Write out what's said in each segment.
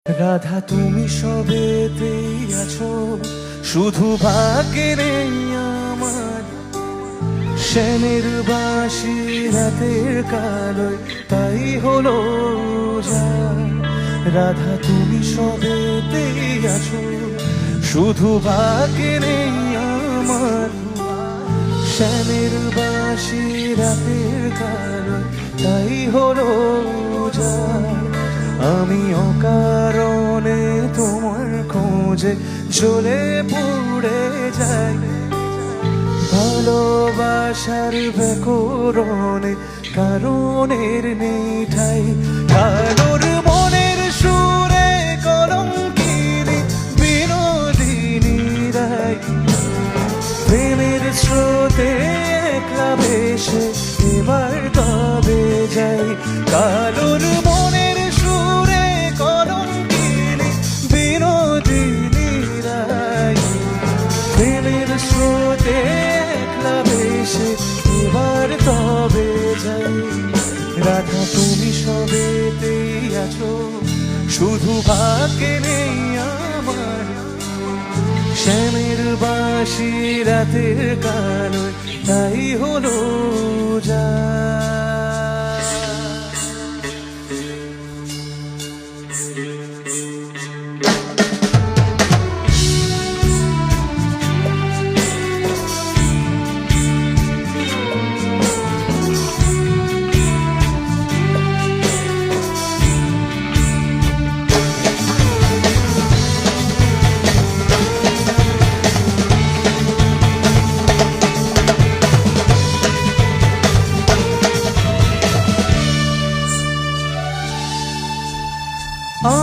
রাধা তুমি সবেতেই আছো, শুধু ভাগ্যে নেই আমার। শ্যামের বাঁশি রাতের কালোয় তাই হলো যা। রাধা তুমি সবেতেই আছো, শুধু ভাগ্যে নেই আমার। শ্যামের বাঁশি রাতের কালোয় তাই হলো যা। আমি অকারণে তোমার খোঁজে জ্বলে পুড়ে যাই। ভালোবাসার ব্যাকরণে কারণের নেই ঠাই। কারোর মনের সুরে কলঙ্কিনী বিনোদিনী রায়। প্রেমের স্রোতে একলা ভেসে এবার তবে যাই। কারোর মনের সুরে কলঙ্কিনী বিনোদিনী রায়। প্রেমের স্রোতে একলা ভেসে এবার তবে যাই। রাধা তুমি সবেতেই আছো, শুধু ভাগ্যে নেই আমার। শ্যামের বাঁশি রাতের কালোয় তাই হলো যা।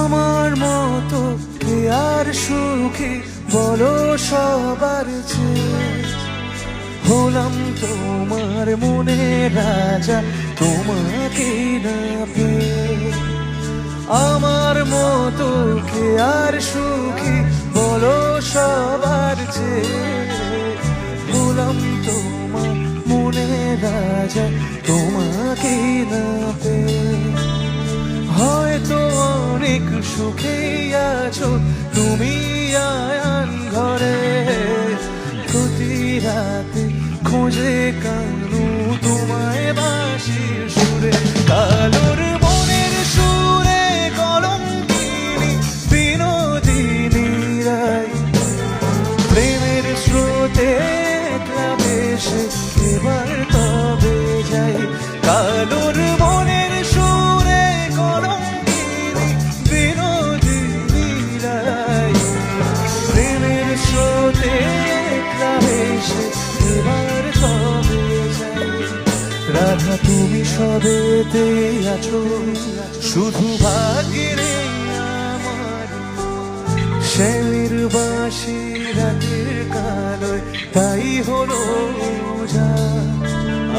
আমার মতো কে আর সুখী বলো সবার চেয়ে। হলাম তোমার মনে রাজা, তোমাকে না পেয়ে। আমার মতো কে আর সুখী বলো সবার চেয়ে। হলাম তোমার মনে রাজা, তোমাকে না পেয়ে। হয়তো অনেক সুখেই আছো তুমি আয়ান ঘরে। প্রতি রাতে খোঁজে কানু তোমায় বাঁশির সুরে। কালোর মনের সুরে কলঙ্কিনী বিনোদিনী রায়। প্রেমের স্রোতে একলা ভেসে এবার তবে যাই। কালোর মনের সুরে কলঙ্কিনী বিনোদিনী রায়। প্রেমের স্রোতে একলা ভেসে এবার তবে যাই। রাধা তুমি সবেতেই আছো, শুধু ভাগ্যে নেই আমার। শ্যামের বাঁশি রাতের কালোয় তাই হলো যা।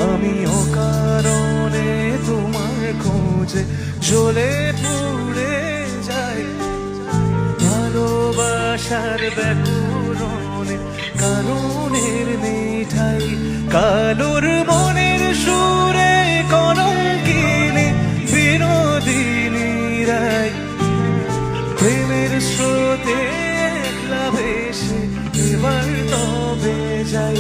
আমি অকারণে তোমার খোঁজে জ্বলে পুড়ে যাই। ভালোবাসার ব্যাকরণে কারণের নেই ঠাই। কালোর মনের সুরে কলঙ্কিনী বিনোদিনী রায়। প্রেমের স্রোতে একলা ভেসে এবার তবে যাই।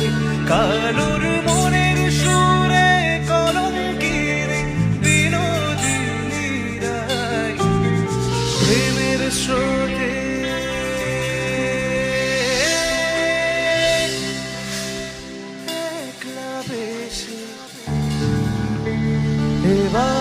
কালোর মনের সুরে কলঙ্কিনী বিনোদিনী রায়। প্রেমের স্রোতে একলা ভেসে এবার